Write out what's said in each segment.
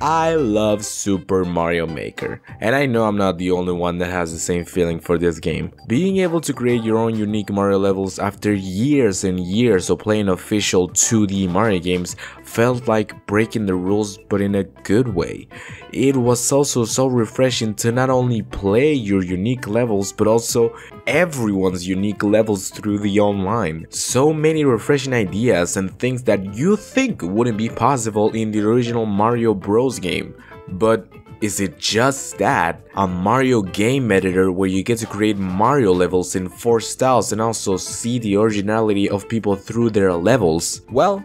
I love Super Mario Maker, and I know I'm not the only one that has the same feeling for this game. Being able to create your own unique Mario levels after years and years of playing official 2D Mario games felt like breaking the rules, but in a good way. It was also so refreshing to not only play your unique levels, but also everyone's unique levels through the online. So many refreshing ideas and things that you think wouldn't be possible in the original Mario Bros game. But is it just that? A Mario game editor where you get to create Mario levels in 4 styles and also see the originality of people through their levels? Well,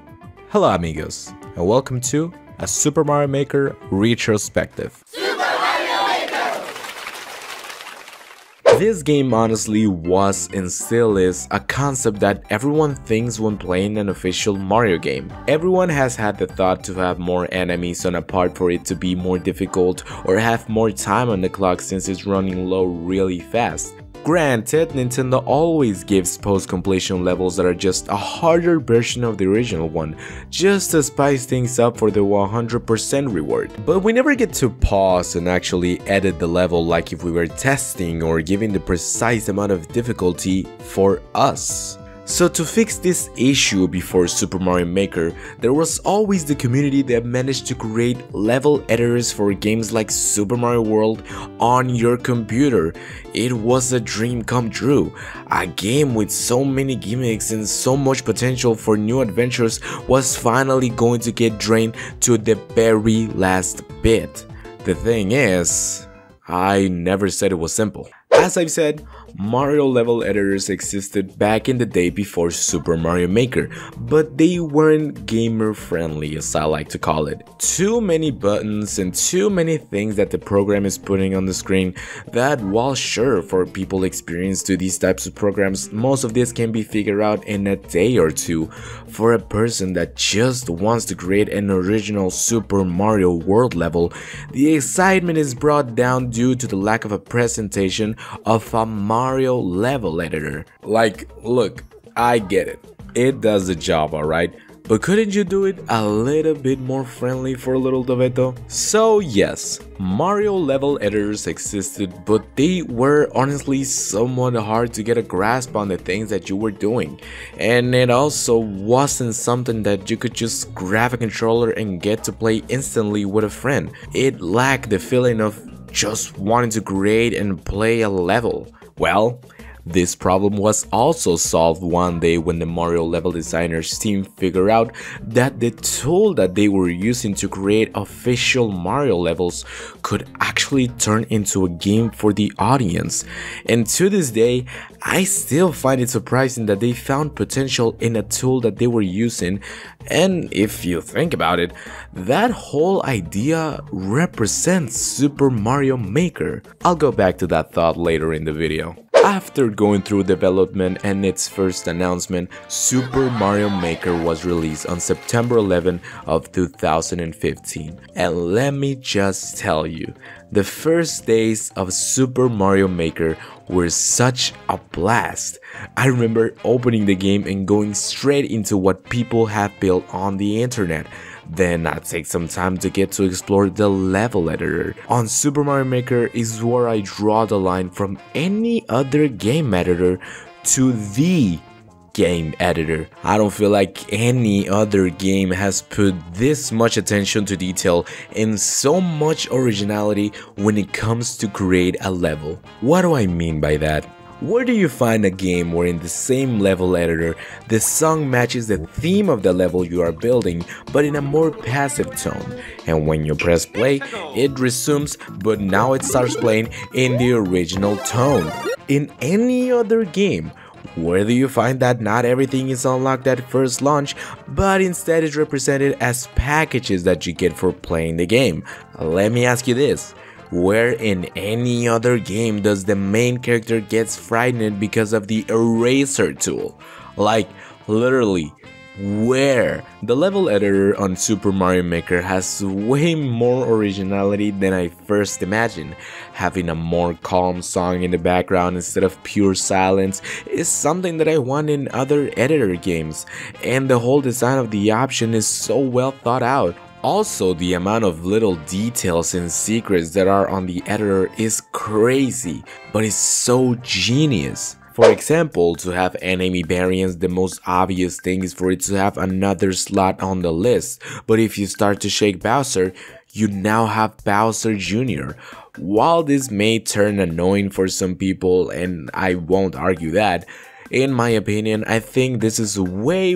hello amigos, and welcome to a Super Mario Maker retrospective. This game honestly was and still is a concept that everyone thinks when playing an official Mario game. Everyone has had the thought to have more enemies on a part for it to be more difficult or have more time on the clock since it's running low really fast. Granted, Nintendo always gives post-completion levels that are just a harder version of the original one, just to spice things up for the 100% reward. But we never get to pause and actually edit the level like if we were testing or giving the precise amount of difficulty for us. So to fix this issue before Super Mario Maker, there was always the community that managed to create level editors for games like Super Mario World on your computer. It was a dream come true. A game with so many gimmicks and so much potential for new adventures was finally going to get drained to the very last bit. The thing is, I never said it was simple. As I've said, Mario level editors existed back in the day before Super Mario Maker, but they weren't gamer friendly, as I like to call it. Too many buttons and too many things that the program is putting on the screen that, while sure for people experienced to these types of programs, most of this can be figured out in a day or two. For a person that just wants to create an original Super Mario World level, the excitement is brought down due to the lack of a presentation of a Mario level editor. Like, look, I get it. It does the job, alright? But couldn't you do it a little bit more friendly for little Dovetto? So yes, Mario level editors existed, but they were honestly somewhat hard to get a grasp on the things that you were doing. And it also wasn't something that you could just grab a controller and get to play instantly with a friend. It lacked the feeling of just wanting to create and play a level. Well, this problem was also solved one day when the Mario level designers team figured out that the tool that they were using to create official Mario levels could actually turn into a game for the audience. And to this day, I still find it surprising that they found potential in a tool that they were using, and if you think about it, that whole idea represents Super Mario Maker. I'll go back to that thought later in the video. After going through development and its first announcement, Super Mario Maker was released on September 11 of 2015. And let me just tell you, the first days of Super Mario Maker were such a blast. I remember opening the game and going straight into what people have built on the internet. Then I take some time to get to explore the level editor. On Super Mario Maker is where I draw the line from any other game editor to the game editor. I don't feel like any other game has put this much attention to detail and so much originality when it comes to create a level. What do I mean by that? Where do you find a game where in the same level editor, the song matches the theme of the level you are building, but in a more passive tone, and when you press play, it resumes, but now it starts playing in the original tone? In any other game, where do you find that not everything is unlocked at first launch, but instead is represented as packages that you get for playing the game? Let me ask you this. Where in any other game does the main character gets frightened because of the eraser tool? Like, literally, where? The level editor on Super Mario Maker has way more originality than I first imagined. Having a more calm song in the background instead of pure silence is something that I want in other editor games, and the whole design of the option is so well thought out. Also, the amount of little details and secrets that are on the editor is crazy, but it's so genius. For example, to have enemy variants, the most obvious thing is for it to have another slot on the list, but if you start to shake Bowser, you now have Bowser Jr. While this may turn annoying for some people, and I won't argue that, in my opinion, I think this is way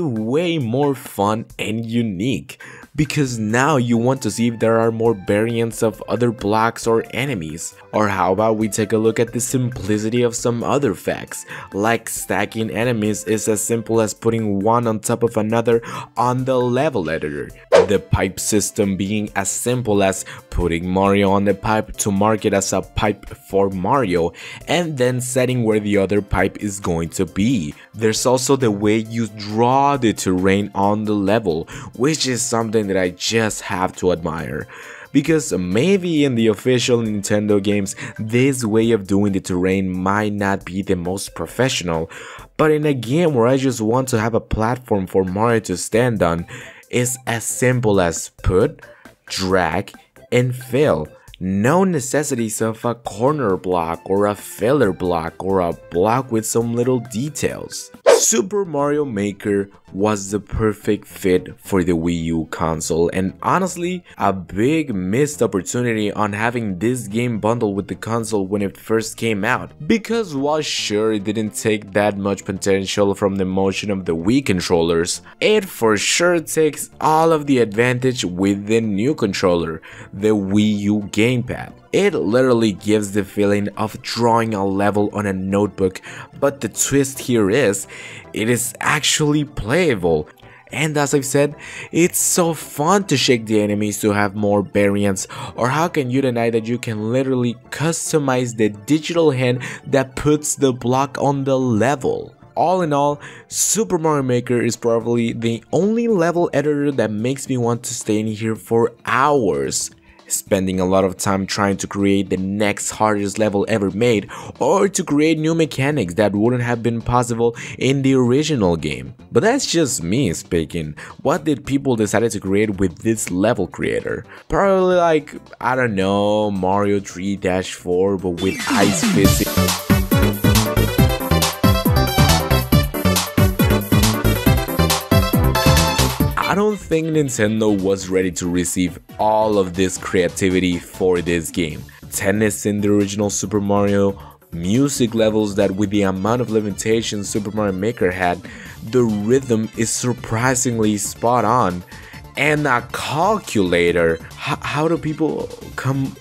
more fun and unique, because now you want to see if there are more variants of other blocks or enemies. Or how about we take a look at the simplicity of some other facts, like stacking enemies is as simple as putting one on top of another on the level editor. The pipe system being as simple as putting Mario on the pipe to mark it as a pipe for Mario, and then setting where the other pipe is going to be. There's also the way you draw the terrain on the level, which is something that I just have to admire. Because maybe in the official Nintendo games, this way of doing the terrain might not be the most professional, but in a game where I just want to have a platform for Mario to stand on, it's as simple as put, drag, and fill. No necessities of a corner block or a filler block or a block with some little details. Super Mario Maker was the perfect fit for the Wii U console, and honestly, a big missed opportunity on having this game bundled with the console when it first came out. Because while sure it didn't take that much potential from the motion of the Wii controllers, it for sure takes all of the advantage with the new controller, the Wii U gamepad. It literally gives the feeling of drawing a level on a notebook, but the twist here is, it is actually playable. And as I've said, it's so fun to shake the enemies to have more variants, or how can you deny that you can literally customize the digital hand that puts the block on the level. All in all, Super Mario Maker is probably the only level editor that makes me want to stay in here for hours, spending a lot of time trying to create the next hardest level ever made, or to create new mechanics that wouldn't have been possible in the original game. But that's just me speaking. What did people decide to create with this level creator? Probably like, I don't know, Mario 3-4 but with ice physics. I don't think Nintendo was ready to receive all of this creativity for this game. Tennis in the original Super Mario, music levels that with the amount of limitations Super Mario Maker had, the rhythm is surprisingly spot on, and a calculator. How do people come...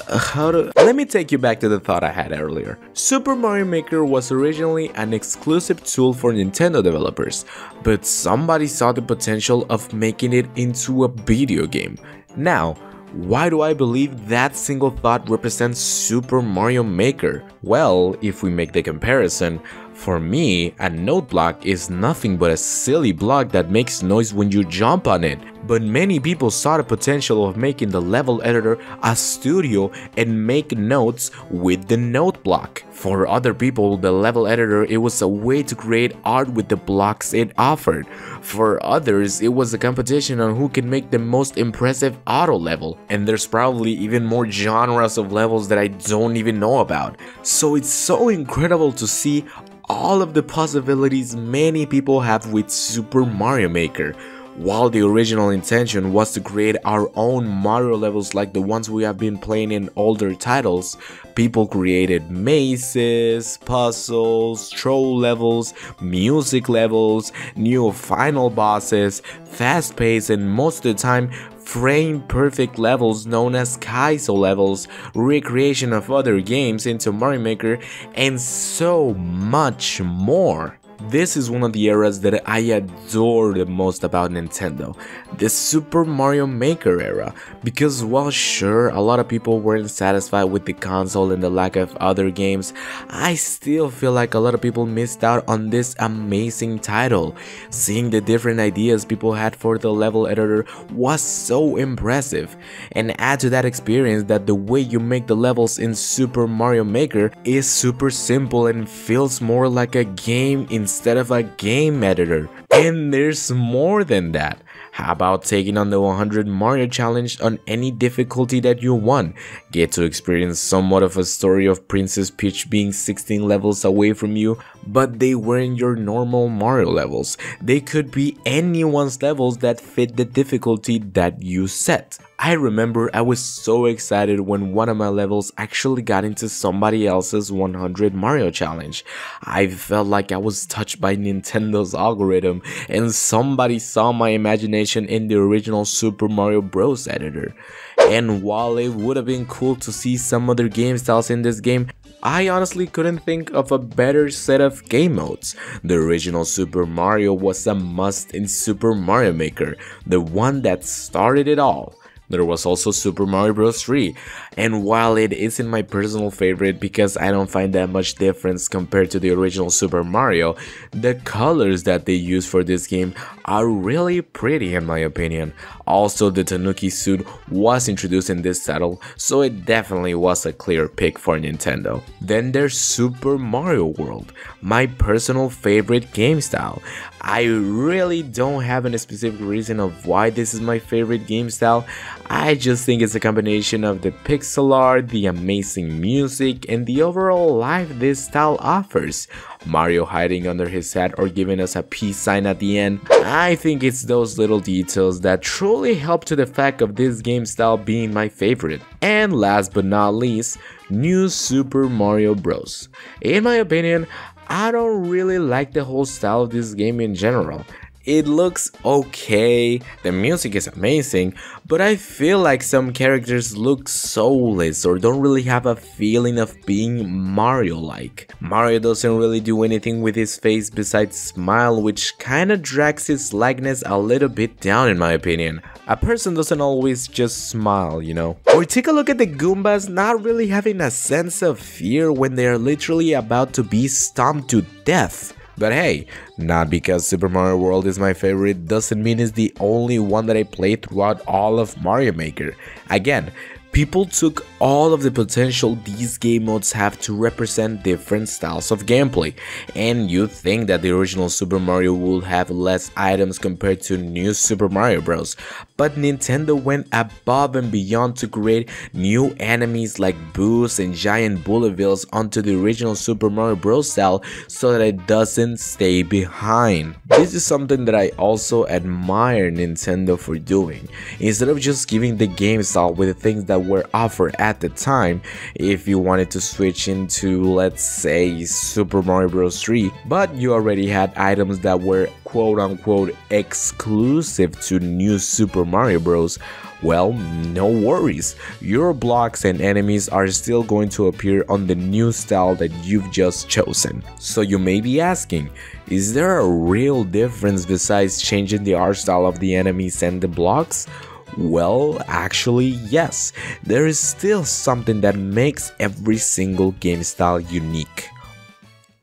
Let me take you back to the thought I had earlier. Super Mario Maker was originally an exclusive tool for Nintendo developers, but somebody saw the potential of making it into a video game. Now, why do I believe that single thought represents Super Mario Maker? Well, if we make the comparison, for me, a note block is nothing but a silly block that makes noise when you jump on it. But many people saw the potential of making the level editor a studio and make notes with the note block. For other people, the level editor, it was a way to create art with the blocks it offered. For others, it was a competition on who can make the most impressive auto level. And there's probably even more genres of levels that I don't even know about. So it's so incredible to see all of the possibilities many people have with Super Mario Maker. While the original intention was to create our own Mario levels like the ones we have been playing in older titles, people created mazes, puzzles, troll levels, music levels, new final bosses, fast-paced and most of the time frame-perfect levels known as Kaizo levels, recreation of other games into Mario Maker, and so much more. This is one of the eras that I adore the most about Nintendo, the Super Mario Maker era, because while sure a lot of people weren't satisfied with the console and the lack of other games, I still feel like a lot of people missed out on this amazing title. Seeing the different ideas people had for the level editor was so impressive, and add to that experience that the way you make the levels in Super Mario Maker is super simple and feels more like a game in instead of a game editor. And there's more than that. How about taking on the 100 Mario challenge on any difficulty that you want? Get to experience somewhat of a story of Princess Peach being 16 levels away from you, but they weren't your normal Mario levels. They could be anyone's levels that fit the difficulty that you set. I remember I was so excited when one of my levels actually got into somebody else's 100 Mario challenge. I felt like I was touched by Nintendo's algorithm and somebody saw my imagination in the original Super Mario Bros. Editor. And while it would have been cool to see some other game styles in this game, I honestly couldn't think of a better set of game modes. The original Super Mario was a must in Super Mario Maker, the one that started it all. There was also Super Mario Bros. 3, and while it isn't my personal favorite because I don't find that much difference compared to the original Super Mario, the colors that they use for this game are really pretty in my opinion. Also, the Tanuki suit was introduced in this title, so it definitely was a clear pick for Nintendo. Then there's Super Mario World, my personal favorite game style. I really don't have any specific reason of why this is my favorite game style. I just think it's a combination of the pixel art, the amazing music, and the overall life this style offers. Mario hiding under his hat or giving us a peace sign at the end. I think it's those little details that truly help to the fact of this game style being my favorite. And last but not least, New Super Mario Bros. In my opinion, I don't really like the whole style of this game in general. It looks okay, the music is amazing, but I feel like some characters look soulless or don't really have a feeling of being Mario-like. Mario doesn't really do anything with his face besides smile, which kinda drags his likeness a little bit down in my opinion. A person doesn't always just smile, you know? Or take a look at the Goombas not really having a sense of fear when they are literally about to be stomped to death. But hey, not because Super Mario World is my favorite doesn't mean it's the only one that I played throughout all of Mario Maker. Again, people took all of the potential these game modes have to represent different styles of gameplay, and you'd think that the original Super Mario would have less items compared to New Super Mario Bros. But Nintendo went above and beyond to create new enemies like boos and giant bullet bills onto the original Super Mario Bros. Style so that it doesn't stay behind. This is something that I also admire Nintendo for doing. Instead of just giving the game style with the things that were offered at the time, if you wanted to switch into, let's say, Super Mario Bros. 3, but you already had items that were quote-unquote exclusive to New Super Mario Bros., well, no worries, your blocks and enemies are still going to appear on the new style that you've just chosen. So you may be asking, is there a real difference besides changing the art style of the enemies and the blocks? Well, actually yes, there is still something that makes every single game style unique.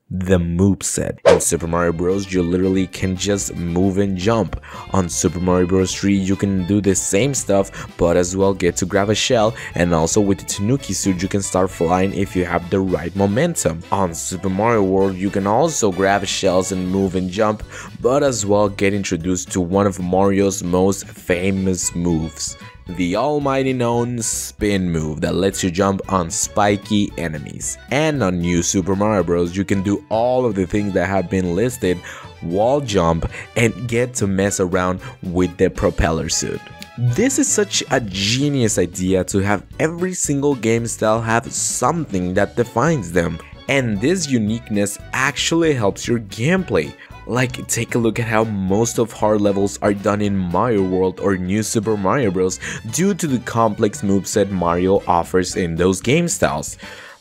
The moveset. In Super Mario Bros. You literally can just move and jump. On Super Mario Bros. 3 you can do the same stuff but as well get to grab a shell, and also with the Tanuki suit you can start flying if you have the right momentum. On Super Mario World you can also grab shells and move and jump, but as well get introduced to one of Mario's most famous moves, the almighty known spin move that lets you jump on spiky enemies. And on New Super Mario Bros. You can do all of the things that have been listed, wall jump, and get to mess around with the propeller suit. This is such a genius idea to have every single game style have something that defines them, and this uniqueness actually helps your gameplay. Like, take a look at how most of hard levels are done in Mario World or New Super Mario Bros. Due to the complex moveset Mario offers in those game styles.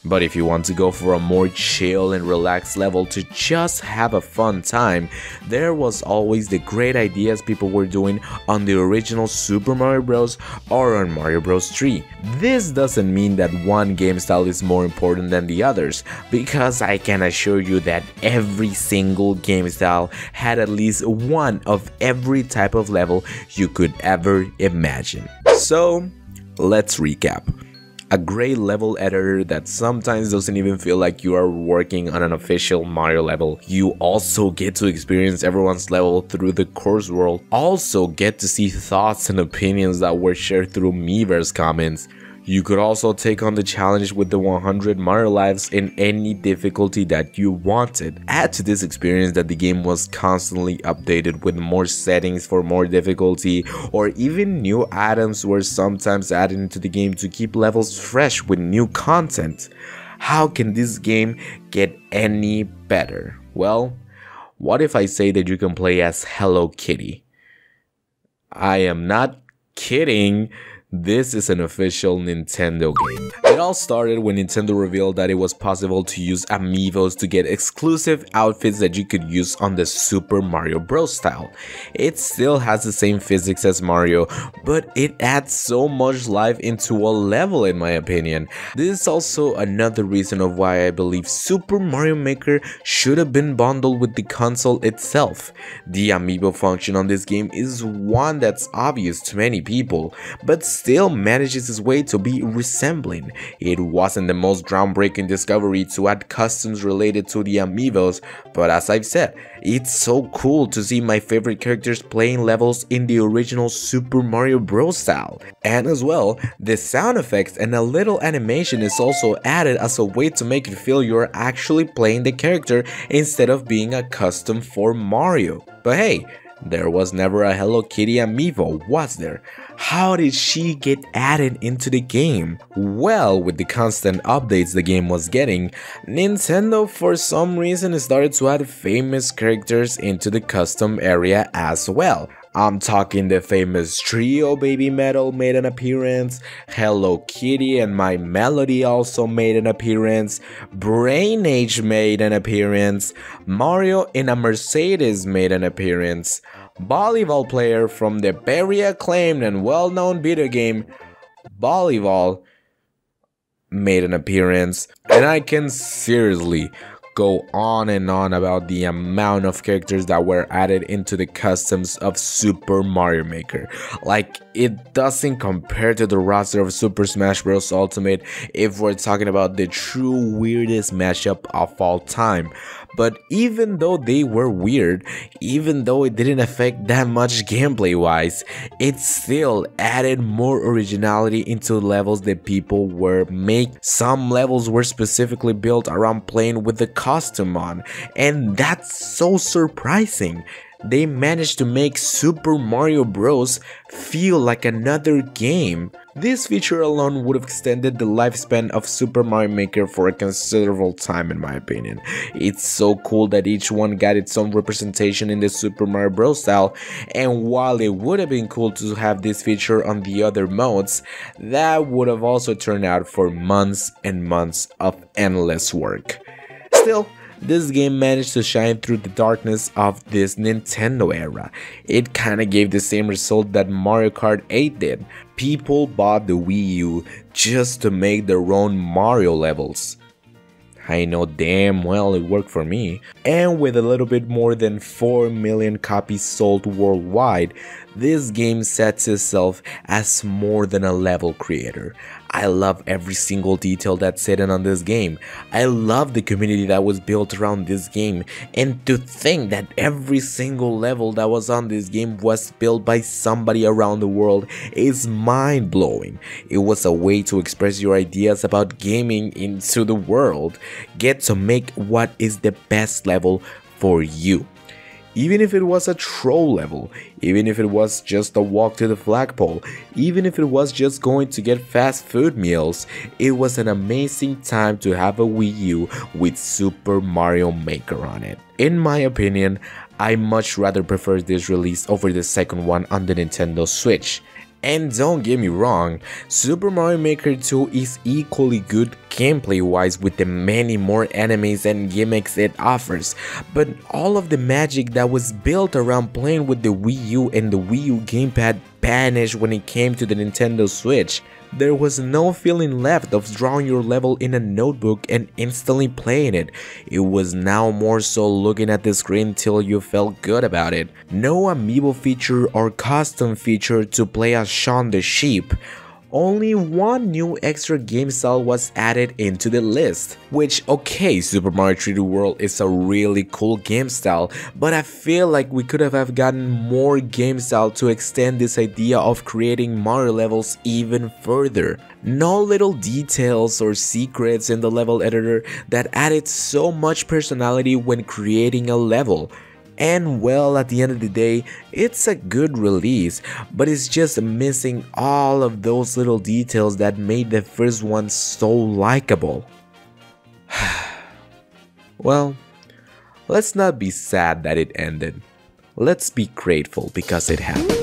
But if you want to go for a more chill and relaxed level to just have a fun time, there was always the great ideas people were doing on the original Super Mario Bros. Or on Mario Bros. 3. This doesn't mean that one game style is more important than the others, because I can assure you that every single game style had at least one of every type of level you could ever imagine. So, let's recap. a great level editor that sometimes doesn't even feel like you are working on an official Mario level. You also get to experience everyone's level through the course world, also get to see thoughts and opinions that were shared through Miiverse comments. You could also take on the challenge with the 100 Mario lives in any difficulty that you wanted. Add to this experience that the game was constantly updated with more settings for more difficulty, or even new items were sometimes added into the game to keep levels fresh with new content. How can this game get any better? Well, what if I say that you can play as Hello Kitty? I am not kidding. This is an official Nintendo game. It all started when Nintendo revealed that it was possible to use amiibos to get exclusive outfits that you could use on the Super Mario Bros. Style. It still has the same physics as Mario, but it adds so much life into a level in my opinion. This is also another reason of why I believe Super Mario Maker should have been bundled with the console itself. The amiibo function on this game is one that's obvious to many people, but still manages its way to be resembling. It wasn't the most groundbreaking discovery to add customs related to the amiibos, but as I've said, it's so cool to see my favorite characters playing levels in the original Super Mario Bros. Style. And as well, the sound effects and a little animation is also added as a way to make it feel you're actually playing the character instead of being a custom for Mario. But hey, there was never a Hello Kitty amiibo, was there? How did she get added into the game? Well, with the constant updates the game was getting, Nintendo for some reason started to add famous characters into the custom area as well. I'm talking the famous Trio Baby Metal made an appearance, Hello Kitty and My Melody also made an appearance, Brain Age made an appearance, Mario in a Mercedes made an appearance, volleyball player from the very acclaimed and well-known video game Volleyball made an appearance, and I can seriously go on and on about the amount of characters that were added into the customs of Super Mario Maker. Like, it doesn't compare to the roster of Super Smash Bros. Ultimate if we're talking about the true weirdest mashup of all time. But even though they were weird, even though it didn't affect that much gameplay wise, it still added more originality into levels that people were making. Some levels were specifically built around playing with the costume on, and that's so surprising. They managed to make Super Mario Bros. Feel like another game. This feature alone would have extended the lifespan of Super Mario Maker for a considerable time in my opinion. It's so cool that each one got its own representation in the Super Mario Bros. Style, and while it would have been cool to have this feature on the other modes, that would have also turned out for months and months of endless work. Still, this game managed to shine through the darkness of this Nintendo era. It kinda gave the same result that Mario Kart 8 did. People bought the Wii U just to make their own Mario levels. I know damn well it worked for me. And with a little bit more than 4 million copies sold worldwide, this game sets itself as more than a level creator. I love every single detail that's hidden on this game. I love the community that was built around this game, and to think that every single level that was on this game was built by somebody around the world is mind-blowing. It was a way to express your ideas about gaming into the world. Get to make what is the best level for you. Even if it was a troll level, even if it was just a walk to the flagpole, even if it was just going to get fast food meals, it was an amazing time to have a Wii U with Super Mario Maker on it. In my opinion, I much rather prefer this release over the second one on the Nintendo Switch. And don't get me wrong, Super Mario Maker 2 is equally good gameplay wise with the many more enemies and gimmicks it offers, but all of the magic that was built around playing with the Wii U and the Wii U gamepad vanished when it came to the Nintendo Switch. There was no feeling left of drawing your level in a notebook and instantly playing it. It was now more so looking at the screen till you felt good about it. No amiibo feature or custom feature to play as Shaun the Sheep. only one new extra game style was added into the list. Which, okay, Super Mario 3D World is a really cool game style, but I feel like we could have gotten more game style to extend this idea of creating Mario levels even further. No little details or secrets in the level editor that added so much personality when creating a level. And well, at the end of the day, it's a good release, but it's just missing all of those little details that made the first one so likable. Well, let's not be sad that it ended. Let's be grateful because it happened.